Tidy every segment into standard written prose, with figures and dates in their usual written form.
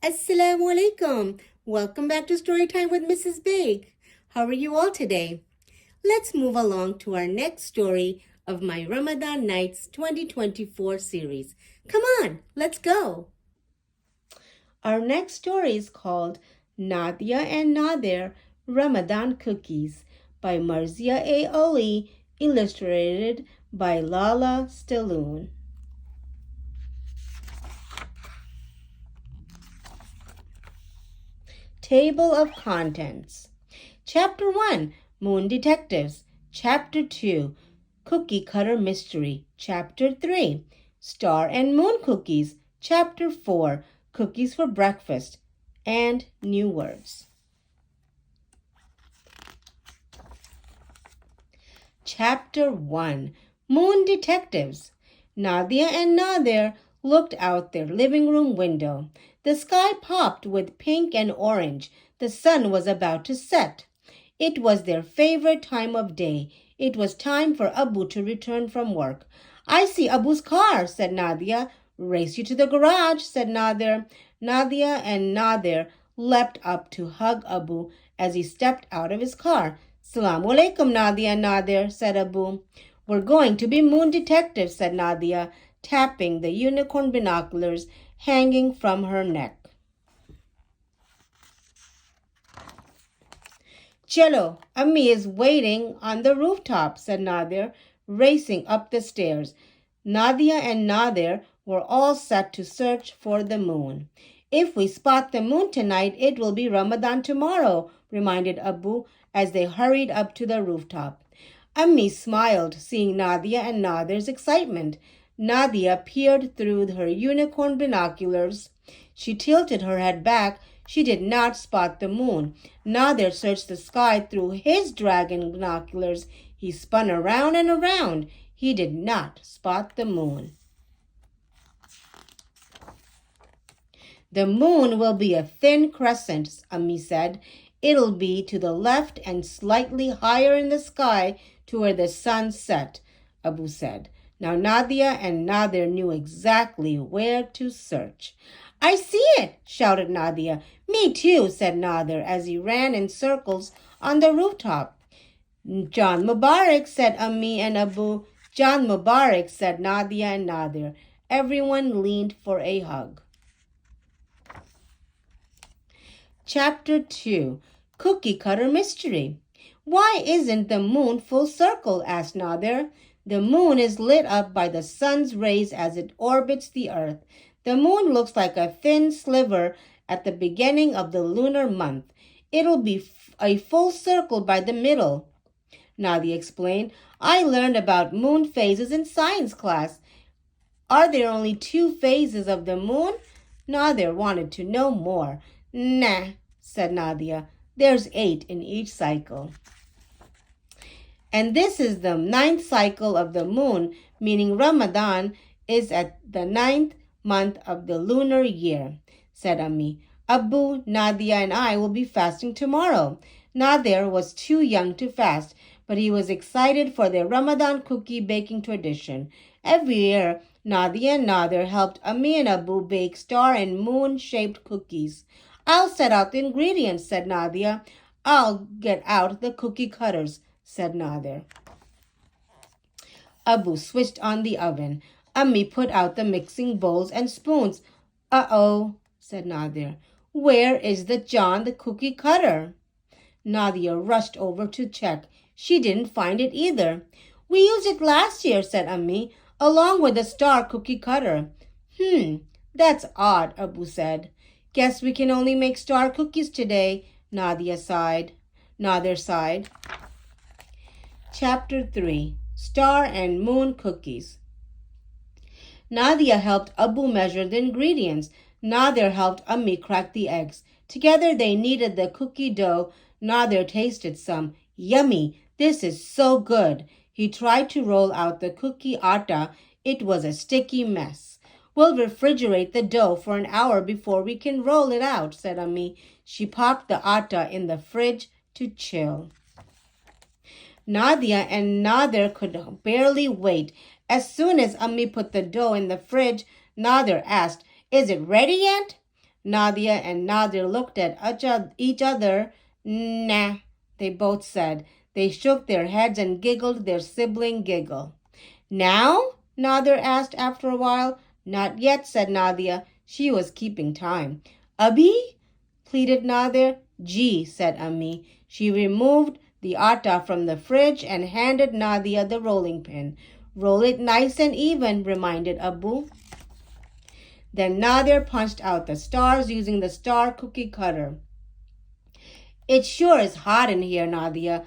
Assalamu alaikum. Welcome back to Storytime with Mrs. Big. How are you all today? Let's move along to our next story of my Ramadan Nights 2024 series. Come on, let's go. Our next story is called Nadia and Nadir Ramadan Cookies by Marzia A. Ali, illustrated by Lala Stalloon. Table of Contents. Chapter 1, Moon Detectives. Chapter 2, Cookie Cutter Mystery. Chapter 3, Star and Moon Cookies. Chapter 4, Cookies for Breakfast. And New Words. Chapter 1, Moon Detectives. Nadia and Nadir looked out their living room window. The sky popped with pink and orange. The sun was about to set. It was their favorite time of day. It was time for Abu to return from work. "I see Abu's car," said Nadia. "Race you to the garage," said Nadir. Nadia and Nadir leapt up to hug Abu as he stepped out of his car. "Salamu alaikum, Nadia and Nadir," said Abu. "We're going to be moon detectives," said Nadia, tapping the unicorn binoculars hanging from her neck. "Chalo, Ammi is waiting on the rooftop," said Nadir, racing up the stairs. Nadia and Nadir were all set to search for the moon. "If we spot the moon tonight, it will be Ramadan tomorrow," reminded Abu as they hurried up to the rooftop. Ammi smiled, seeing Nadia and Nadir's excitement. Nadia peered through her unicorn binoculars. She tilted her head back. She did not spot the moon. Nadir searched the sky through his dragon binoculars. He spun around and around. He did not spot the moon. "The moon will be a thin crescent," Ammi said. "It'll be to the left and slightly higher in the sky to where the sun set," Abu said. Now Nadia and Nadir knew exactly where to search. "I see it!" shouted Nadia. "Me too," said Nadir as he ran in circles on the rooftop. "John Mubarak," said Ammi and Abu. "John Mubarak," said Nadia and Nadir. Everyone leaned for a hug. Chapter 2, Cookie Cutter Mystery. "Why isn't the moon full circle?" asked Nadir. "The moon is lit up by the sun's rays as it orbits the earth. The moon looks like a thin sliver at the beginning of the lunar month. It'll be a full circle by the middle," Nadia explained. "I learned about moon phases in science class." "Are there only 2 phases of the moon?" Nadir wanted to know more. "Nah," said Nadia. "There's 8 in each cycle. And this is the 9th cycle of the moon, meaning Ramadan is at the 9th month of the lunar year," said Ammi. "Abu, Nadia, and I will be fasting tomorrow." Nadir was too young to fast, but he was excited for their Ramadan cookie baking tradition. Every year, Nadia and Nadir helped Ammi and Abu bake star and moon-shaped cookies. "I'll set out the ingredients," said Nadia. "I'll get out the cookie cutters," said Nadir. Abu switched on the oven. Ammi put out the mixing bowls and spoons. "Uh-oh," said Nadir. "Where is the John the cookie cutter?" Nadia rushed over to check. She didn't find it either. "We used it last year," said Ammi, "along with the star cookie cutter." That's odd," Abu said. "Guess we can only make star cookies today," Nadir sighed. Chapter 3, Star and Moon Cookies. Nadia helped Abu measure the ingredients. Nadir helped Ammi crack the eggs. Together they kneaded the cookie dough. Nadir tasted some. "Yummy! This is so good." He tried to roll out the cookie atta. It was a sticky mess. "We'll refrigerate the dough for an hour before we can roll it out," said Ammi. She popped the atta in the fridge to chill. Nadia and Nadir could barely wait. As soon as Ammi put the dough in the fridge, Nadir asked, "Is it ready yet?" Nadia and Nadir looked at each other. Nah, they both said. They shook their heads and giggled their sibling giggle. Now? Nadir asked after a while. Not yet, said Nadia. She was keeping time. Abhi? Pleaded Nadir. Gee, said Ammi. She removed the atta from the fridge and handed Nadia the rolling pin. Roll it nice and even, reminded Abu. Then Nadir punched out the stars using the star cookie cutter. It sure is hot in here, Nadia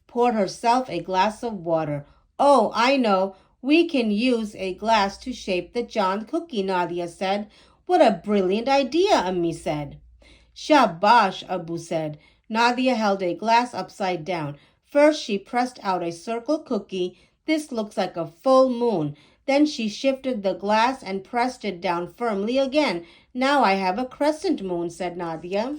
poured herself a glass of water. Oh, I know. We can use a glass to shape the John cookie, Nadia said. What a brilliant idea, Ammi said. Shabash, Abu said. Nadia held a glass upside down. First, she pressed out a circle cookie. This looks like a full moon. Then she shifted the glass and pressed it down firmly again. Now I have a crescent moon, said Nadia.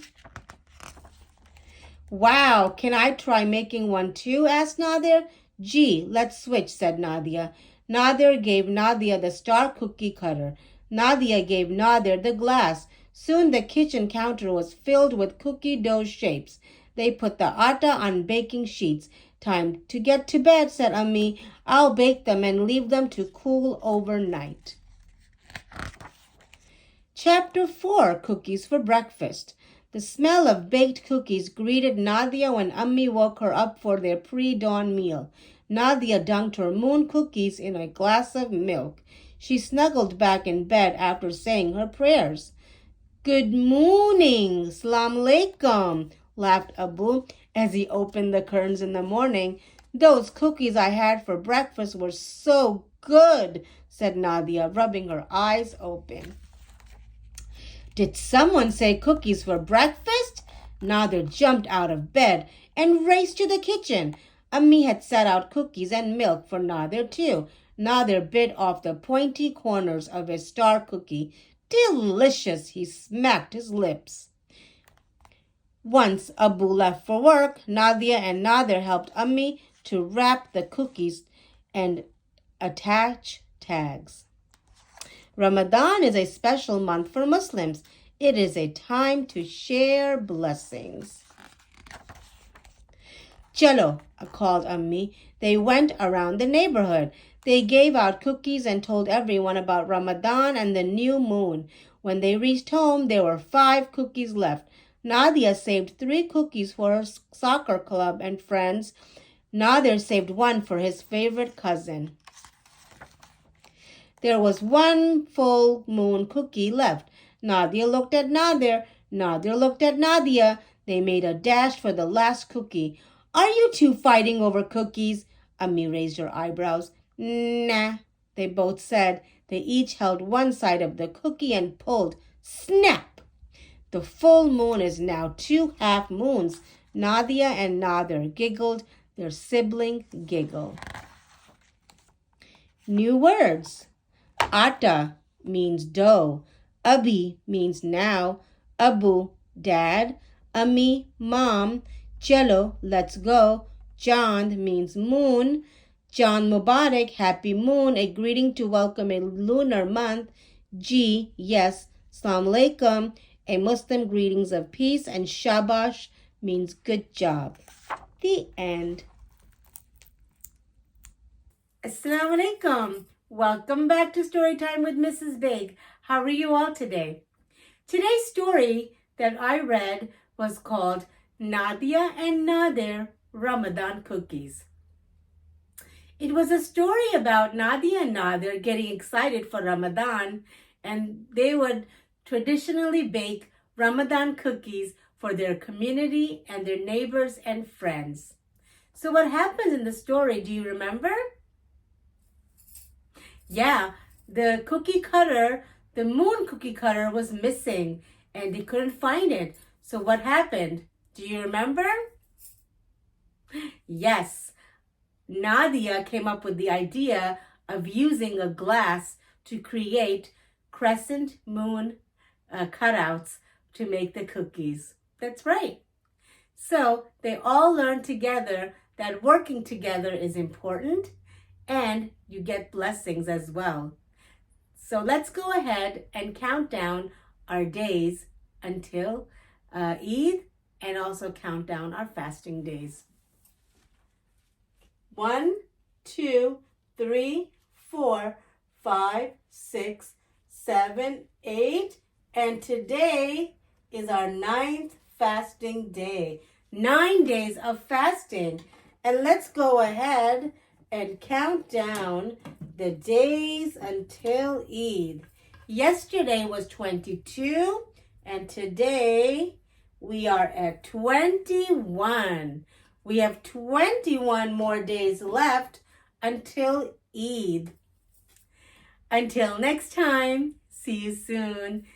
Wow, can I try making one too? Asked Nadir. Gee, let's switch, said Nadia. Nadir gave Nadia the star cookie cutter. Nadia gave Nadir the glass. Soon the kitchen counter was filled with cookie dough shapes. They put the atta on baking sheets. Time to get to bed, said Ammi. I'll bake them and leave them to cool overnight. Chapter 4, Cookies for Breakfast. The smell of baked cookies greeted Nadia when Ammi woke her up for their pre-dawn meal. Nadia dunked her moon cookies in a glass of milk. She snuggled back in bed after saying her prayers. Good morning, Salam Alaikum, laughed Abu as he opened the curtains in the morning. Those cookies I had for breakfast were so good, said Nadia, rubbing her eyes open. Did someone say cookies for breakfast? Nadir jumped out of bed and raced to the kitchen. Ammi had set out cookies and milk for Nadir too. Nadir bit off the pointy corners of his star cookie. Delicious, he smacked his lips. Once Abu left for work, Nadia and Nadir helped Ammi to wrap the cookies and attach tags. Ramadan is a special month for Muslims. It is a time to share blessings. Chalo, called Ammi. They went around the neighborhood. They gave out cookies and told everyone about Ramadan and the new moon. When they reached home, there were 5 cookies left. Nadia saved 3 cookies for her soccer club and friends. Nadir saved 1 for his favorite cousin. There was 1 full moon cookie left. Nadia looked at Nadir. Nadir looked at Nadia. They made a dash for the last cookie. Are you two fighting over cookies? Ammi raised her eyebrows. Nah, they both said. They each held one side of the cookie and pulled. Snap! The full moon is now 2 half moons. Nadia and Nadir giggled their sibling giggle. New words. Atta means dough. Abi means now. Abu, dad. Ammi, mom. Chalo, let's go. Chand means moon. Chand Mubarak, happy moon, a greeting to welcome a lunar month. Ji, yes. Salam Alaikum, a Muslim greetings of peace. And Shabash means good job. The end. Assalamu alaikum. Welcome back to Storytime with Mrs. Big. How are you all today? Today's story that I read was called Nadia and Nadir Ramadan Cookies. It was a story about Nadia and Nadir getting excited for Ramadan, and they would traditionally bake Ramadan cookies for their community and their neighbors and friends. So what happens in the story, do you remember? Yeah, the cookie cutter, the moon cookie cutter was missing and they couldn't find it. So what happened? Do you remember? Yes, Nadia came up with the idea of using a glass to create crescent moon cutouts to make the cookies. That's right. So they all learned together that working together is important and you get blessings as well. So let's go ahead and count down our days until Eid, and also count down our fasting days. 1, 2, 3, 4, 5, 6, 7, 8, and today is our 9th fasting day. 9 days of fasting. And let's go ahead and count down the days until Eid. Yesterday was 22, and today we are at 21. We have 21 more days left until Eid. Until next time, see you soon.